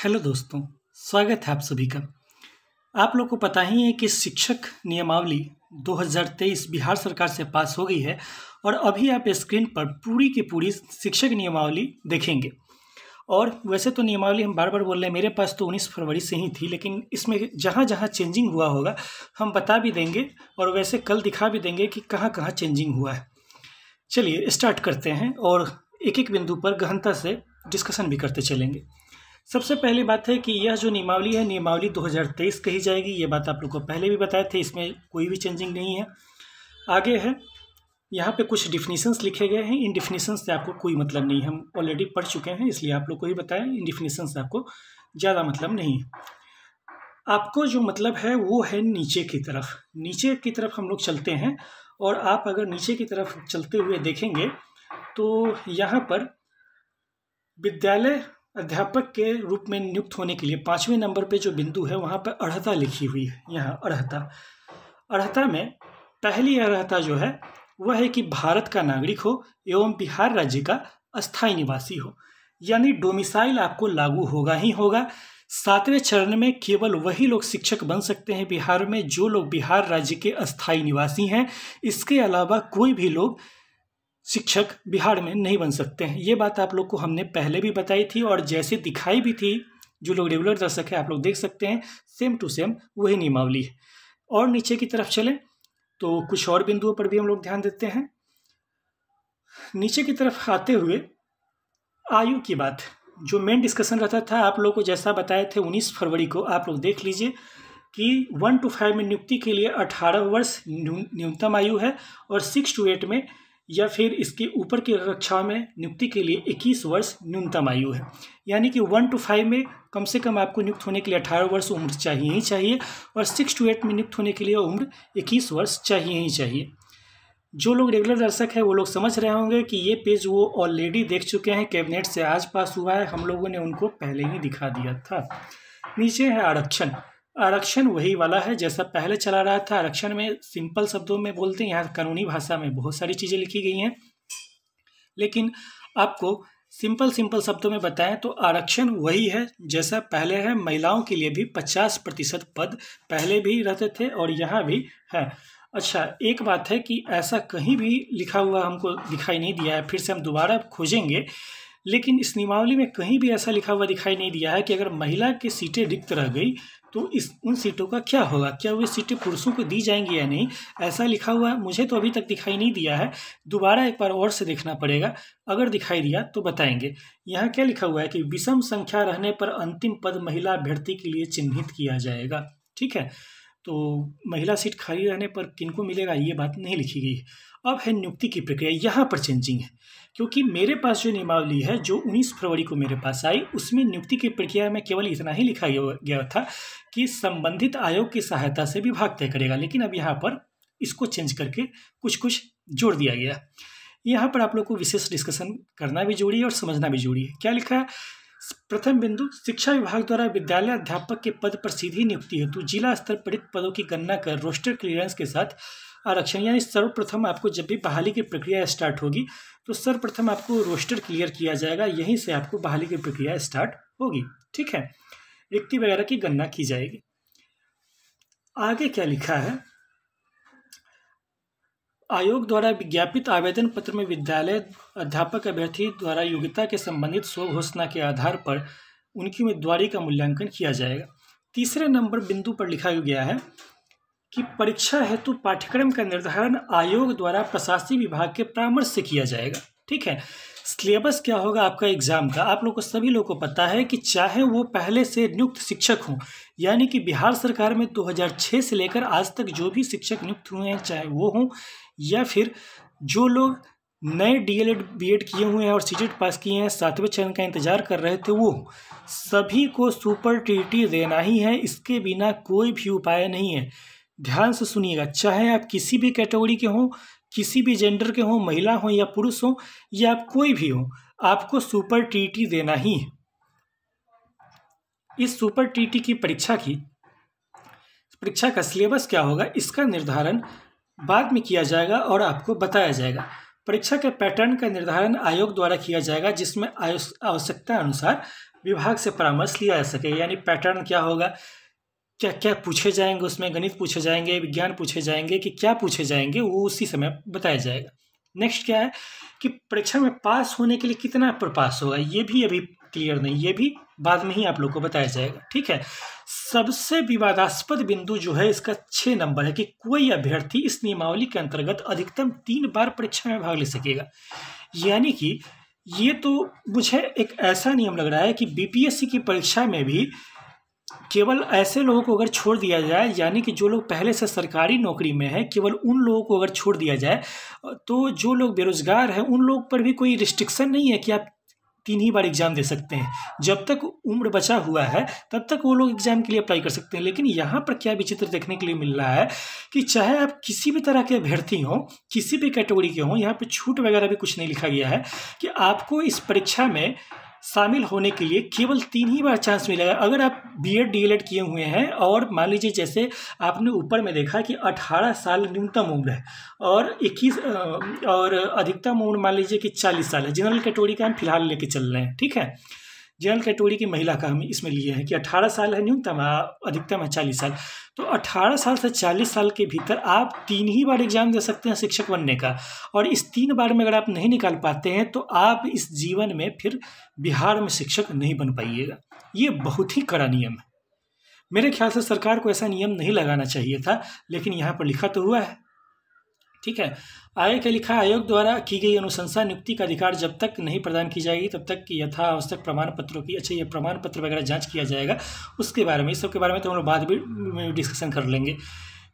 Hello दोस्तों, स्वागत है आप सभी का। आप लोग को पता ही है कि शिक्षक नियमावली 2023 बिहार सरकार से पास हो गई है और अभी आप स्क्रीन पर पूरी की पूरी शिक्षक नियमावली देखेंगे। और वैसे तो नियमावली हम बार बार बोल रहे हैं, मेरे पास तो 19 फरवरी से ही थी, लेकिन इसमें जहाँ जहाँ चेंजिंग हुआ होगा हम बता भी देंगे और वैसे कल दिखा भी देंगे कि कहाँ कहाँ चेंजिंग हुआ है। चलिए स्टार्ट करते हैं और एक एक बिंदु पर गहनता से डिस्कशन भी करते चलेंगे। सबसे पहली बात है कि यह जो नियमावली है, नियमावली 2023 कही जाएगी। ये बात आप लोग को पहले भी बताए थे, इसमें कोई भी चेंजिंग नहीं है। आगे है, यहाँ पे कुछ डिफिनीशंस लिखे गए हैं। इन डिफिनीशंस से आपको कोई मतलब नहीं, हम ऑलरेडी पढ़ चुके हैं, इसलिए आप लोग को ही बताएं। इन डिफिनीशन से आपको ज़्यादा मतलब नहीं है। आपको जो मतलब है वो है नीचे की तरफ। नीचे की तरफ हम लोग चलते हैं और आप अगर नीचे की तरफ चलते हुए देखेंगे तो यहाँ पर विद्यालय अध्यापक के रूप में नियुक्त होने के लिए 5वें नंबर पे जो बिंदु है वहाँ पर अर्हता लिखी हुई है। यहाँ अर्हता में पहली अर्हता जो है वह है कि भारत का नागरिक हो एवं बिहार राज्य का अस्थायी निवासी हो, यानी डोमिसाइल आपको लागू होगा ही होगा। 7वें चरण में केवल वही लोग शिक्षक बन सकते हैं बिहार में जो लोग बिहार राज्य के अस्थायी निवासी हैं। इसके अलावा कोई भी लोग शिक्षक बिहार में नहीं बन सकते हैं। ये बात आप लोग को हमने पहले भी बताई थी और जैसे दिखाई भी थी, जो लोग रेगुलर दर्शक है आप लोग देख सकते हैं, सेम टू सेम वही नियमावली है। और नीचे की तरफ चलें तो कुछ और बिंदुओं पर भी हम लोग ध्यान देते हैं। नीचे की तरफ आते हुए आयु की बात, जो मेन डिस्कशन रहता था आप लोग को जैसा बताए थे 19 फरवरी को, आप लोग देख लीजिए कि 1 to 5 में नियुक्ति के लिए 18 वर्ष न्यूनतम आयु है और 6 to 8 में या फिर इसके ऊपर की कक्षा में नियुक्ति के लिए 21 वर्ष न्यूनतम आयु है। यानी कि 1 to 5 में कम से कम आपको नियुक्त होने के लिए 18 वर्ष उम्र चाहिए ही चाहिए और 6 to 8 में नियुक्त होने के लिए उम्र 21 वर्ष चाहिए ही चाहिए। जो लोग रेगुलर दर्शक हैं वो लोग समझ रहे होंगे कि ये पेज वो ऑलरेडी देख चुके हैं, कैबिनेट से आज पास हुआ है, हम लोगों ने उनको पहले ही दिखा दिया था। नीचे है आरक्षण। आरक्षण वही वाला है जैसा पहले चला रहा था। आरक्षण में सिंपल शब्दों में बोलते हैं, यहाँ कानूनी भाषा में बहुत सारी चीज़ें लिखी गई हैं, लेकिन आपको सिंपल शब्दों में बताएं तो आरक्षण वही है जैसा पहले है। महिलाओं के लिए भी 50% पद पहले भी रहते थे और यहाँ भी है। अच्छा, एक बात है कि ऐसा कहीं भी लिखा हुआ हमको दिखाई नहीं दिया है, फिर से हम दोबारा खोजेंगे, लेकिन इस नियमावली में कहीं भी ऐसा लिखा हुआ दिखाई नहीं दिया है कि अगर महिला की सीटें रिक्त रह गई तो उन सीटों का क्या होगा, क्या वे सीटें पुरुषों को दी जाएंगी या नहीं। ऐसा लिखा हुआ मुझे तो अभी तक दिखाई नहीं दिया है, दोबारा एक बार और से देखना पड़ेगा, अगर दिखाई दिया तो बताएंगे। यहाँ क्या लिखा हुआ है कि विषम संख्या रहने पर अंतिम पद महिला अभ्यर्थी के लिए चिन्हित किया जाएगा। ठीक है, तो महिला सीट खाली रहने पर किनको मिलेगा ये बात नहीं लिखी गई है। अब है नियुक्ति की प्रक्रिया। यहाँ पर चेंजिंग है क्योंकि मेरे पास जो नियमावली है जो 19 फरवरी को मेरे पास आई, उसमें नियुक्ति की प्रक्रिया में केवल इतना ही लिखा गया था कि संबंधित आयोग की सहायता से विभाग तय करेगा, लेकिन अब यहाँ पर इसको चेंज करके कुछ जोड़ दिया गया। यहाँ पर आप लोग को विशेष डिस्कशन करना भी जरूरी है और समझना भी जरूरी है। क्या लिखा है? प्रथम बिंदु, शिक्षा विभाग द्वारा विद्यालय अध्यापक के पद पर सीधी नियुक्ति हेतु जिला स्तर पर रिक्त पदों की गणना कर रोस्टर क्लियरेंस के साथ आरक्षण, यानी सर्वप्रथम आपको जब भी बहाली की प्रक्रिया स्टार्ट होगी तो सर्वप्रथम आपको रोस्टर क्लियर किया जाएगा, यहीं से आपको बहाली की प्रक्रिया स्टार्ट होगी। ठीक है, रिक्ति वगैरह की गणना की जाएगी। आगे क्या लिखा है? आयोग द्वारा विज्ञापित आवेदन पत्र में विद्यालय अध्यापक अभ्यर्थी द्वारा योग्यता के संबंधित स्व घोषणा के आधार पर उनकी उम्मीदवारी का मूल्यांकन किया जाएगा। तीसरे नंबर बिंदु पर लिखा गया है कि परीक्षा हेतु पाठ्यक्रम का निर्धारण आयोग द्वारा प्रशासनिक विभाग के परामर्श से किया जाएगा। ठीक है, सिलेबस क्या होगा आपका एग्जाम का, आप लोग को सभी लोग को पता है कि चाहे वो पहले से नियुक्त शिक्षक हों, यानी कि बिहार सरकार में 2006 से लेकर आज तक जो भी शिक्षक नियुक्त हुए हैं, चाहे वो हों या फिर जो लोग नए डीएलएड बीएड किए हुए हैं और सीटेट पास किए हैं, 7वें चरण का इंतजार कर रहे थे, वो सभी को सुपर टीटी देना ही है। इसके बिना कोई भी उपाय नहीं है। ध्यान से सुनिएगा, चाहे आप किसी भी कैटेगरी के हों, किसी भी जेंडर के हों, महिला हो या पुरुष हो या आप कोई भी हो, आपको सुपर टीटी देना ही है। इस सुपर टीटी की परीक्षा का सिलेबस क्या होगा, इसका निर्धारण बाद में किया जाएगा और आपको बताया जाएगा। परीक्षा के पैटर्न का निर्धारण आयोग द्वारा किया जाएगा, जिसमें आवश्यकता अनुसार विभाग से परामर्श लिया जा सके। यानी पैटर्न क्या होगा, क्या क्या पूछे जाएंगे, उसमें गणित पूछे जाएंगे, विज्ञान पूछे जाएंगे, कि क्या पूछे जाएंगे वो उसी समय बताया जाएगा। नेक्स्ट क्या है कि परीक्षा में पास होने के लिए कितना पर पास होगा, ये भी अभी क्लियर नहीं, ये भी बाद में ही आप लोग को बताया जाएगा। ठीक है। सबसे विवादास्पद बिंदु जो है इसका 6 नंबर है कि कोई अभ्यर्थी इस नियमावली के अंतर्गत अधिकतम 3 बार परीक्षा में भाग ले सकेगा। यानी कि ये तो मुझे एक ऐसा नियम लग रहा है कि बीपीएससी की परीक्षा में भी केवल ऐसे लोगों को अगर छोड़ दिया जाए, यानी कि जो लोग पहले से सरकारी नौकरी में है, केवल उन लोगों को अगर छोड़ दिया जाए, तो जो लोग बेरोजगार हैं उन लोग पर भी कोई रिस्ट्रिक्शन नहीं है कि आप 3 ही बार एग्जाम दे सकते हैं। जब तक उम्र बचा हुआ है तब तक वो लोग एग्जाम के लिए अप्लाई कर सकते हैं। लेकिन यहाँ पर क्या विचित्र देखने के लिए मिल रहा है कि चाहे आप किसी भी तरह के अभ्यर्थी हों, किसी भी कैटेगरी के हों, यहाँ पे छूट वगैरह भी कुछ नहीं लिखा गया है कि आपको इस परीक्षा में शामिल होने के लिए केवल 3 ही बार चांस मिलेगा। अगर आप बीएड डीएलएड किए हुए हैं और मान लीजिए जैसे आपने ऊपर में देखा कि 18 साल न्यूनतम उम्र है और 21 और अधिकतम उम्र मान लीजिए कि 40 साल है। जनरल कैटेगरी का हम फिलहाल लेके चल रहे हैं। ठीक है। जनरल कैटेगरी की महिला का हम इसमें लिए हैं कि 18 साल है न्यूनतम, अधिकतम है 40 साल। तो 18 साल से 40 साल के भीतर आप 3 ही बार एग्जाम दे सकते हैं शिक्षक बनने का। और इस 3 बार में अगर आप नहीं निकाल पाते हैं तो आप इस जीवन में फिर बिहार में शिक्षक नहीं बन पाइएगा। ये बहुत ही कड़ा नियम है। मेरे ख्याल से सरकार को ऐसा नियम नहीं लगाना चाहिए था, लेकिन यहाँ पर लिखा तो हुआ है। ठीक है। आगे क्या लिखा, आयोग द्वारा की गई अनुशंसा नियुक्ति का अधिकार जब तक नहीं प्रदान की जाएगी तब तक यथा आवश्यक प्रमाण पत्रों की, अच्छा ये प्रमाण पत्र वगैरह जांच किया जाएगा, उसके बारे में, इस सब के बारे में तो हम लोग बाद में डिस्कशन कर लेंगे।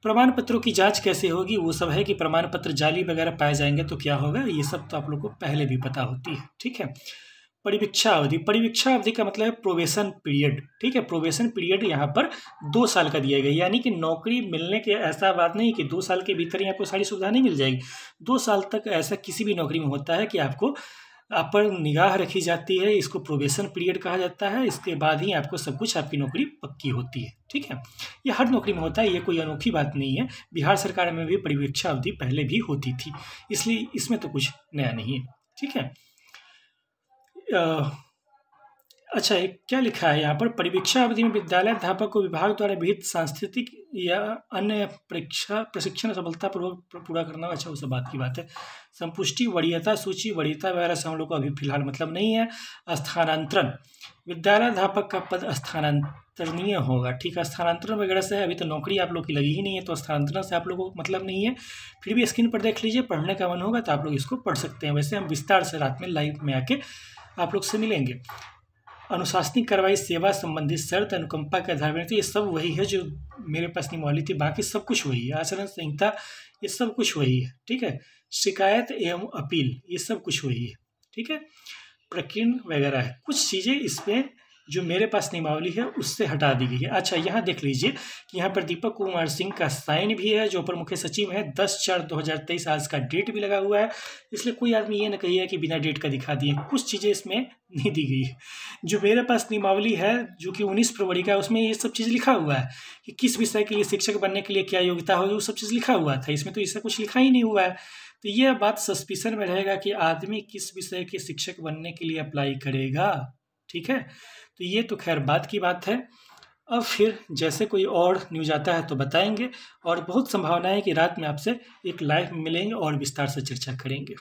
प्रमाण पत्रों की जांच कैसे होगी, वो सब है कि प्रमाण पत्र जाली वगैरह पाए जाएंगे तो क्या होगा, ये सब तो आप लोग को पहले भी पता होती है। ठीक है। परिवीक्षा अवधि, परिवीक्षा अवधि का मतलब है प्रोबेशन पीरियड। ठीक है। प्रोबेशन पीरियड यहाँ पर 2 साल का दिया गया, यानी कि नौकरी मिलने के ऐसा बात नहीं कि 2 साल के भीतर ही आपको सारी सुविधा नहीं मिल जाएगी। 2 साल तक ऐसा किसी भी नौकरी में होता है कि आपको आप पर निगाह रखी जाती है, इसको प्रोबेशन पीरियड कहा जाता है। इसके बाद ही आपको सब कुछ, आपकी नौकरी पक्की होती है। ठीक है। ये हर नौकरी में होता है, ये कोई अनोखी बात नहीं है। बिहार सरकार में भी परिवीक्षा अवधि पहले भी होती थी, इसलिए इसमें तो कुछ नया नहीं है। ठीक है। अच्छा, एक क्या लिखा है यहाँ पर, परिवीक्षा अवधि में विद्यालय अध्यापक को विभाग द्वारा विहित सांस्कृतिक या अन्य प्रशिक्षण सफलतापूर्वक पूरा करना। अच्छा, वो सब बात की बात है। संपुष्टि, वरीयता सूची, वरीयता वगैरह से हम लोग को अभी फिलहाल मतलब नहीं है। स्थानांतरण, विद्यालय अध्यापक का पद स्थानांतरणीय होगा। ठीक है। स्थानांतरण वगैरह से अभी तो नौकरी आप लोग की लगी ही नहीं है, तो स्थानांतरण से आप लोगों को मतलब नहीं है। फिर भी स्क्रीन पर देख लीजिए, पढ़ने का मन होगा तो आप लोग इसको पढ़ सकते हैं। वैसे हम विस्तार से रात में लाइव में आके आप लोग से मिलेंगे। अनुशासनिक कार्रवाई, सेवा संबंधित शर्त, अनुकंपा के आधार पर, तो ये सब वही है जो मेरे पास नियमावली थी, बाकी सब कुछ वही है। आचरण संहिता, ये सब कुछ वही है। ठीक है। शिकायत एवं अपील, ये सब कुछ वही है। ठीक है। प्रकीर्ण वगैरह है, कुछ चीज़ें इसमें जो मेरे पास नियमावली है उससे हटा दी गई है। अच्छा, यहाँ देख लीजिए कि यहाँ पर दीपक कुमार सिंह का साइन भी है, जो अपर मुख्य सचिव है। 10/4/2023 आज का डेट भी लगा हुआ है, इसलिए कोई आदमी ये न कहिए कि बिना डेट का दिखा दिए। कुछ चीज़ें इसमें नहीं दी गई है। जो मेरे पास नियमावली है जो कि 19 फरवरी का, उसमें ये सब चीज़ लिखा हुआ है कि किस विषय के लिए शिक्षक बनने के लिए क्या योग्यता होगी, वो सब चीज़ लिखा हुआ था। इसमें तो इससे कुछ लिखा ही नहीं हुआ है। तो ये बात सस्पिशन में रहेगा कि आदमी किस विषय के शिक्षक बनने के लिए अप्लाई करेगा। ठीक है। तो ये तो खैर बात की बात है। अब फिर जैसे कोई और न्यूज़ आता है तो बताएंगे, और बहुत संभावना है कि रात में आपसे एक लाइव मिलेंगे और विस्तार से चर्चा करेंगे।